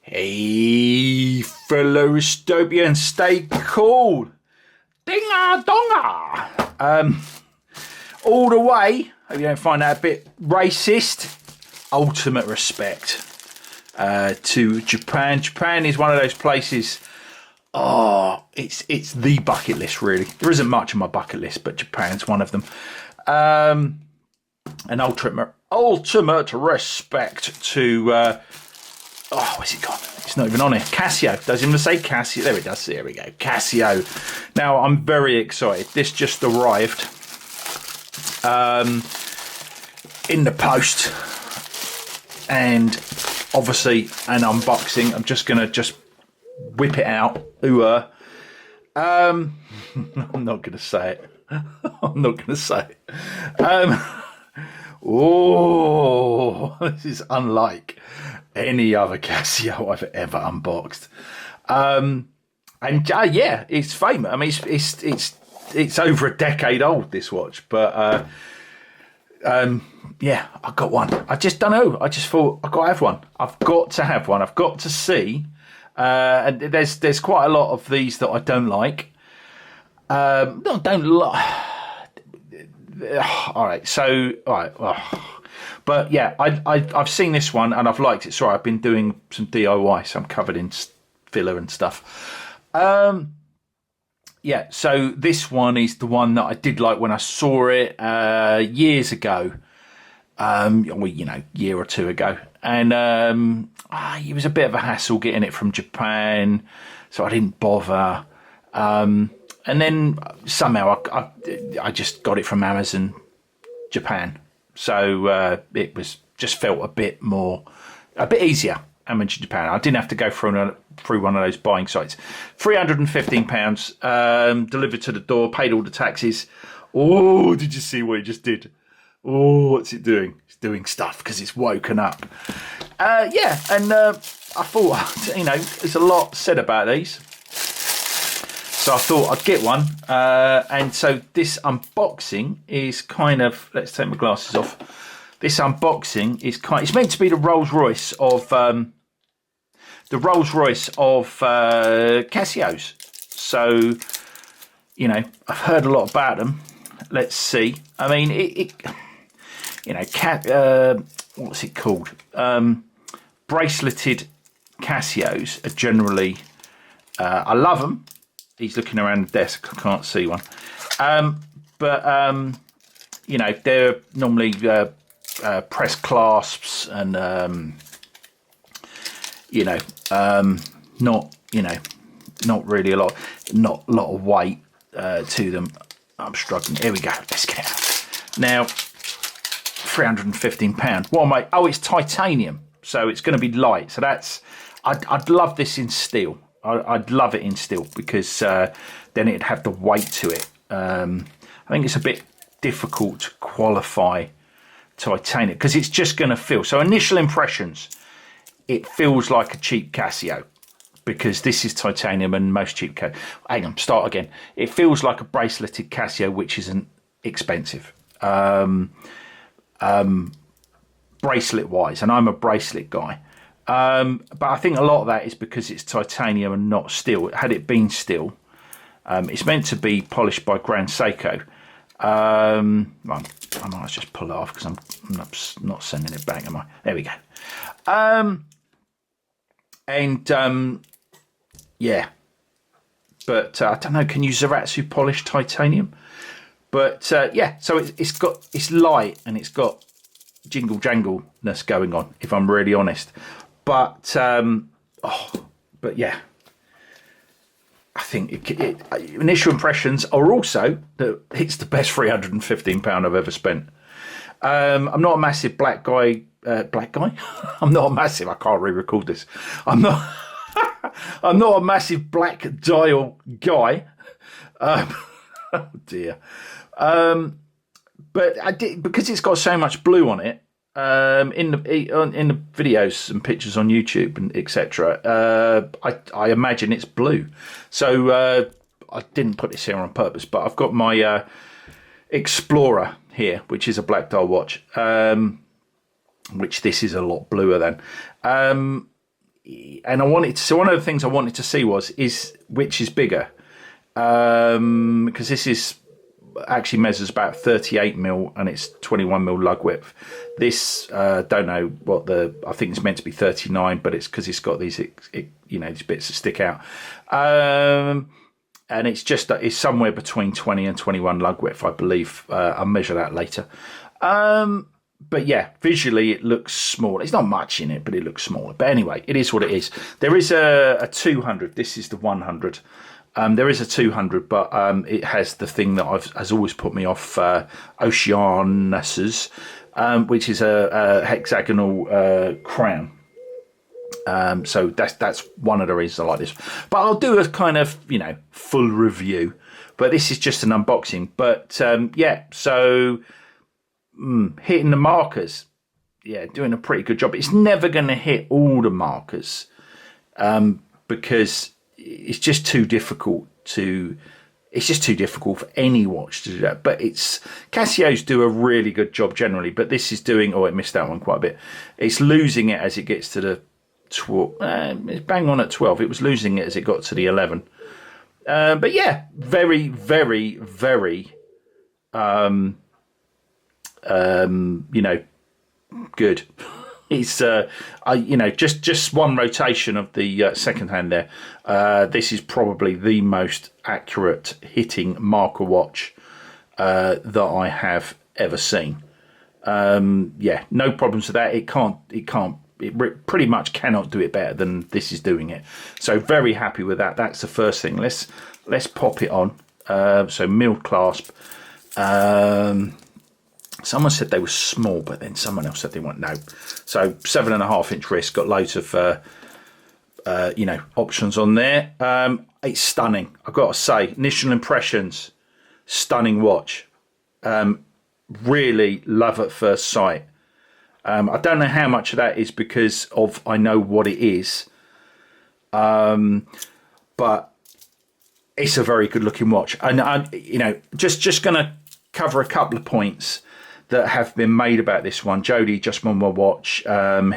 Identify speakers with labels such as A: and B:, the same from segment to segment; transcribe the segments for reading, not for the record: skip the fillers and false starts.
A: Hey, fellow Dystopians, stay cool. Dinga donga. All the way, hope you don't find that a bit racist. Ultimate respect to Japan. Japan is one of those places. Oh, it's the bucket list, really. There isn't much on my bucket list, but Japan's one of them. An ultimate respect to. Oh, where's it gone? It's not even on here. Casio. Does it even say Casio? There it does. There we go. Casio. Now, I'm very excited. This just arrived in the post. And obviously, an unboxing. I'm just going to whip it out. I'm not going to say it. I'm not going to say it. Oh, this is unlike any other Casio I've ever unboxed. Yeah, it's famous. I mean, it's over a decade old, this watch, but yeah, I got one. I just don't know. I just thought I've got to have one. I've got to have one. I've got to see. And there's quite a lot of these that I don't like. Don't like. All right. So, all right. Oh. But yeah, I've seen this one and I've liked it. Sorry, I've been doing some DIY, so I'm covered in filler and stuff. Yeah, so this one is the one that I did like when I saw it years ago. Well, year or two ago. And it was a bit of a hassle getting it from Japan, so I didn't bother. And then somehow I just got it from Amazon Japan. So it was just felt a bit easier. Amazon Japan. I didn't have to go through one of those buying sites. £315 delivered to the door. Paid all the taxes. Oh, did you see what it just did? Oh, what's it doing? It's doing stuff because it's woken up. Yeah, and I thought, there's a lot said about these. So I thought I'd get one. And so this unboxing is kind of, let's take my glasses off. This unboxing is it's meant to be the Rolls Royce of Casios. So, I've heard a lot about them. Let's see. I mean, what's it called? Braceleted Casios are generally, I love them. He's looking around the desk. I can't see one. But they're normally press clasps and, not really a lot of weight to them. I'm struggling. Here we go. Let's get it out. Now, £315. What am I? Oh, it's titanium. So it's going to be light. So I'd love this in steel. I'd love it in steel because then it'd have the weight to it. I think it's a bit difficult to qualify titanium because it's just going to feel. So initial impressions, it feels like a cheap Casio because this is titanium and most cheap Casio. Hang on, start again. It feels like a braceleted Casio, which isn't expensive. Bracelet wise, and I'm a bracelet guy. But I think a lot of that is because it's titanium and not steel. Had it been steel, it's meant to be polished by Grand Seiko. I might just pull it off because I'm not sending it back, am I? There we go. Yeah. But I don't know, can you Zaratsu polish titanium? But yeah, so it's light and it's got jingle jangleness going on, if I'm really honest. But yeah, I think initial impressions are also that it's the best £315 I've ever spent. I'm not a massive black guy. I'm not a massive. I can't re-record this. I'm not a massive black dial guy. Oh dear. But I did because it's got so much blue on it. In the videos and pictures on YouTube and etc. I imagine it's blue. So I didn't put this here on purpose, but I've got my Explorer here, which is a black dial watch. Which this is a lot bluer than. and I wanted to. So one of the things I wanted to see is which is bigger, because this is actually measures about 38 mil and it's 21 mil lug width. This don't know what I think it's meant to be 39, but it's because it's got these these bits that stick out, and it's somewhere between 20 and 21 lug width, I believe. I'll measure that later. But yeah, visually it looks small. It's not much in it, but it looks smaller. But anyway, it is what it is. There is a 200. This is the 100. There is a 200, but it has the thing that has always put me off, Oceanus's, which is a hexagonal crown. So that's one of the reasons I like this. But I'll do a kind of, full review. But this is just an unboxing. But yeah, so hitting the markers. Yeah, doing a pretty good job. It's never going to hit all the markers because it's just too difficult for any watch to do that. But Casios do a really good job generally, but this is doing, it missed that one quite a bit. It's losing it as it gets to the 12. It's bang on at 12. It was losing it as it got to the 11. But yeah, very, very, very, good. It's just one rotation of the second hand there. This is probably the most accurate hitting marker watch that I have ever seen. Yeah, no problems with that. It pretty much cannot do it better than this is doing it. So very happy with that. That's the first thing. Let's pop it on. So milled clasp. Someone said they were small, but then someone else said they weren't. No. So 7.5 inch wrist, got loads of, options on there. It's stunning. I've got to say, initial impressions, stunning watch. Really love at first sight. I don't know how much of that is because I know what it is. But it's a very good looking watch. And just going to cover a couple of points that have been made about this one. Jody, just one more watch.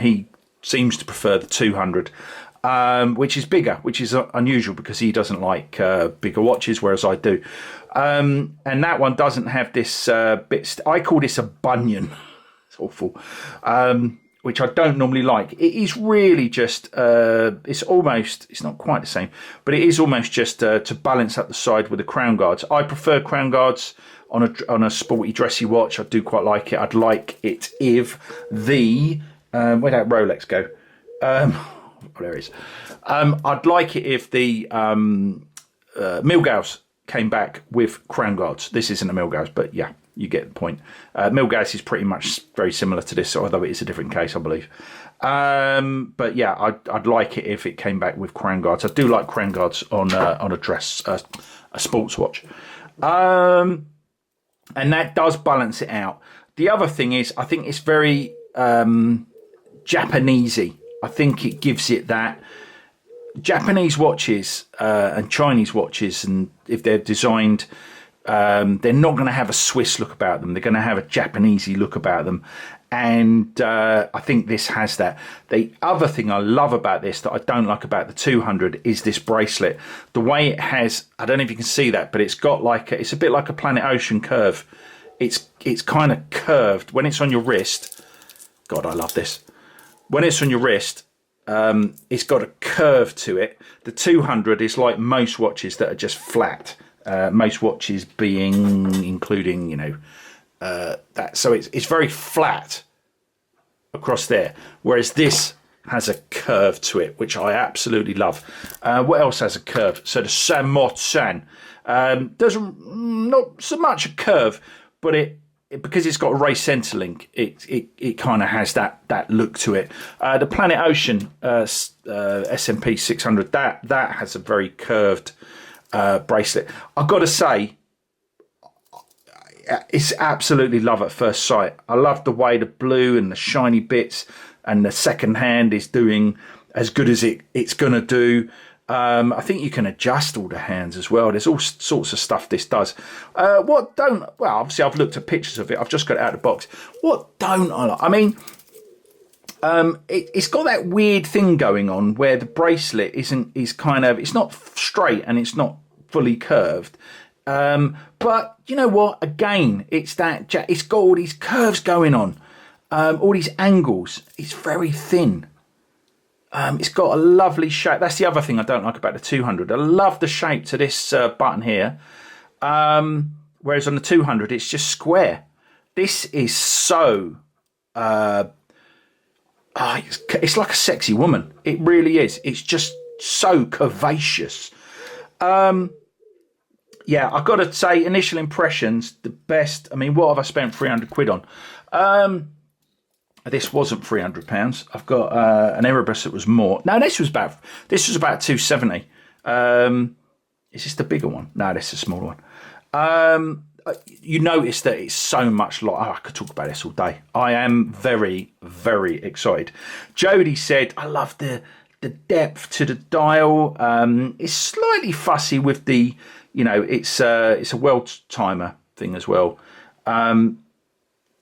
A: He seems to prefer the 200, which is bigger, which is unusual because he doesn't like bigger watches, whereas I do. And that one doesn't have this bit. I call this a bunion. It's awful. Which I don't normally like. It is really just, it's not quite the same, but it is almost just to balance up the side with the crown guards. I prefer crown guards on a sporty, dressy watch. I do quite like it. I'd like it if where'd that Rolex go? There it is. I'd like it if the Milgauss came back with crown guards. This isn't a Milgauss, but yeah, you get the point. Milgauss is pretty much very similar to this, although it is a different case, I believe. But yeah, I'd like it if it came back with crown guards. I do like crown guards on a dress, a sports watch. And that does balance it out. The other thing is, I think it's very Japanesey. I think it gives it that. Japanese watches and Chinese watches, and if they're designed, they're not going to have a Swiss look about them. They're going to have a Japanesey look about them. And I think this has that. The other thing I love about this that I don't like about the 200 is this bracelet. The way it has, I don't know if you can see that, but it's got it's a bit like a Planet Ocean curve. It's kind of curved. When it's on your wrist, God, I love this. When it's on your wrist, it's got a curve to it. The 200 is like most watches that are just flat. Most watches including, that. So it's very flat across there. Whereas this has a curve to it, which I absolutely love. What else has a curve? So the San Martin doesn't, not so much a curve, but it because it's got a race centerlink, it kind of has that look to it. The Planet Ocean SMP 600, that has a very curved bracelet. I've got to say, it's absolutely love at first sight. I love the way the blue and the shiny bits, and the second hand is doing as good as it's going to do. I think you can adjust all the hands as well. There's all sorts of stuff this does. Well, obviously I've looked at pictures of it. I've just got it out of the box. What don't I like? I mean, It's got that weird thing going on where the bracelet it's not straight and it's not fully curved. But you know what? Again, it's got all these curves going on, all these angles. It's very thin. It's got a lovely shape. That's the other thing I don't like about the 200. I love the shape to this button here. Whereas on the 200, it's just square. This is so... it's like a sexy woman. It really is. It's just so curvaceous. Yeah, I've got to say, initial impressions, the best. I mean, what have I spent 300 quid on? This wasn't £300. I've got an Erebus that was more. No, this was about 270. Is this the bigger one? No, this is a smaller one. You notice that it's so much like... Oh, I could talk about this all day. I am very, very excited. Jodie said, I love the depth to the dial. It's slightly fussy with the... You know, it's a world timer thing as well. I'm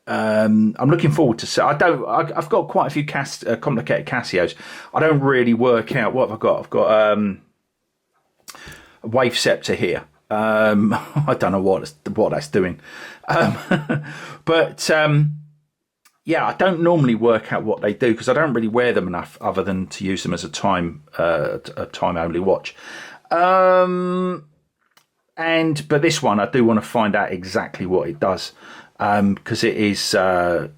A: looking forward to... I've got quite a few complicated Casios. I don't really work out... What have I got? I've got a Wave Scepter here. I don't know what that's doing. But yeah, I don't normally work out what they do because I don't really wear them enough other than to use them as a time only watch. But this one, I do want to find out exactly what it does because it is. I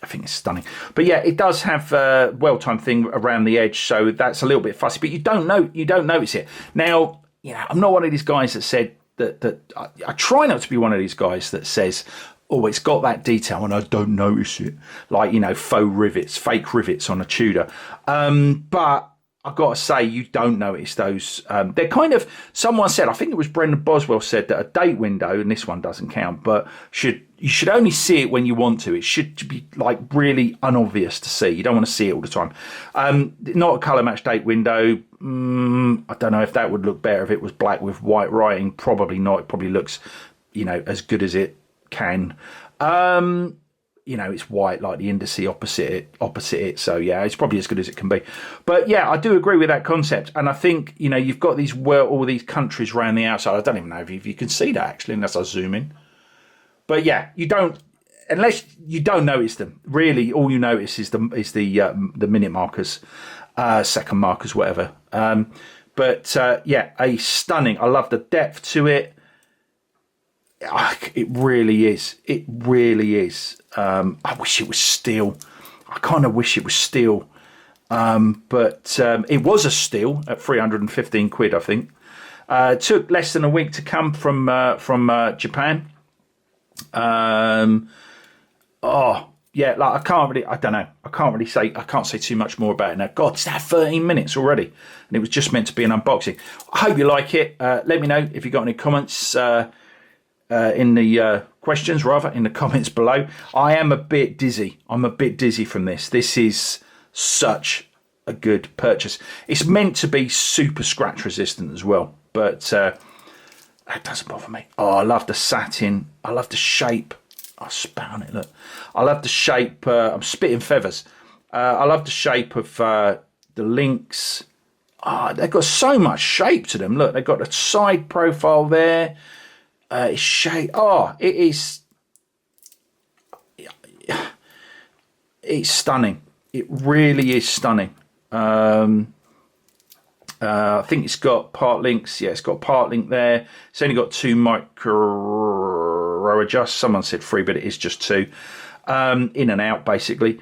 A: think it's stunning. But yeah, it does have a well-timed thing around the edge, so that's a little bit fussy. But you don't notice it now. You know, I'm not one of these guys that said that I try not to be one of these guys that says, oh, it's got that detail and I don't notice it. Like, you know, fake rivets on a Tudor. But I've got to say, you don't notice those. They're kind of, someone said, I think it was Brendan Boswell said that a date window, and this one doesn't count, but you should only see it when you want to. It should be like really unobvious to see. You don't want to see it all the time. Not a colour match date window. I don't know if that would look better if it was black with white writing. Probably not. It probably looks, you know, as good as it can. You know, it's white like the indice opposite it. So yeah, it's probably as good as it can be. But yeah, I do agree with that concept. And I think, you know, you've got all these countries around the outside. I don't even know if you can see that actually, unless I zoom in. But yeah, unless you don't notice them. Really, all you notice is the minute markers, second markers, whatever. Yeah, a stunning. I love the depth to it. It really is. It really is. I wish it was steel. I kind of wish it was steel. But it was a steal at 315 quid, I think. It took less than a week to come from Japan. Yeah, like I can't say too much more about it now. God, it's that 13 minutes already, and it was just meant to be an unboxing. I hope you like it. Let me know if you got any comments in the questions, rather, in the comments below. I am a bit dizzy. I'm a bit dizzy from this. This is such a good purchase. It's meant to be super scratch resistant as well, but that doesn't bother me. Oh, I love the satin. I love the shape. I spat on it, look. I love the shape. I'm spitting feathers. I love the shape of the links. They've got so much shape to them. Look, they've got a side profile there. It's shape. It is. It's stunning. It really is stunning. I think it's got part links. Yeah, it's got part link there. It's only got 2 micro adjust. Someone said 3, but it is just 2. In and out, basically.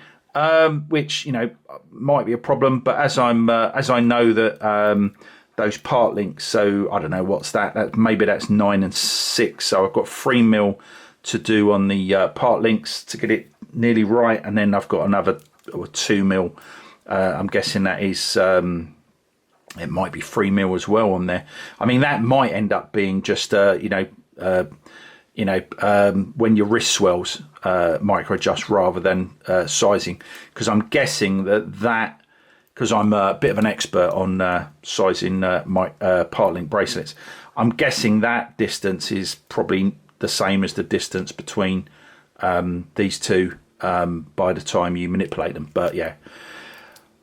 A: Which, you know, might be a problem. But as I know that those part links, so I don't know what's that. Maybe that's 9 and 6. So I've got 3mm to do on the part links to get it nearly right, and then I've got another 2mm. I'm guessing that is it might be 3mm as well on there. I mean, that might end up being just when your wrist swells, micro adjust rather than sizing, because I'm guessing that because I'm a bit of an expert on sizing my part link bracelets, I'm guessing that distance is probably the same as the distance between these two by the time you manipulate them. But yeah,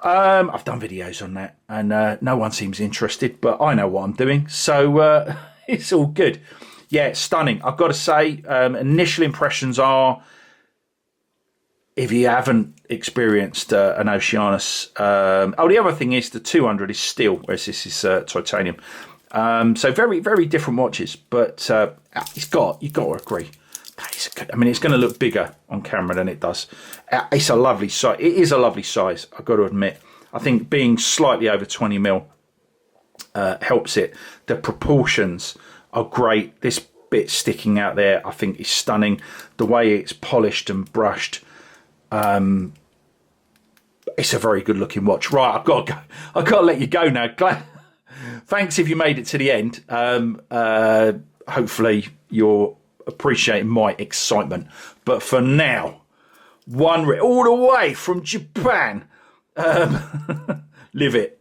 A: I've done videos on that, and no one seems interested, but I know what I'm doing, so it's all good. Yeah, it's stunning. I've got to say, initial impressions are, if you haven't experienced an Oceanus, the other thing is the 200 is steel, whereas this is titanium. So very, very different watches, but you've got to agree. I mean, it's going to look bigger on camera than it does. It's a lovely size. It is a lovely size, I've got to admit. I think being slightly over 20 mil helps it. The proportions are great. This bit sticking out there, I think, is stunning. The way it's polished and brushed. It's a very good looking watch. Right, I've got to go. I've got to let you go now. Thanks if you made it to the end. Hopefully you're appreciating my excitement. But for now, all the way from Japan. Live it.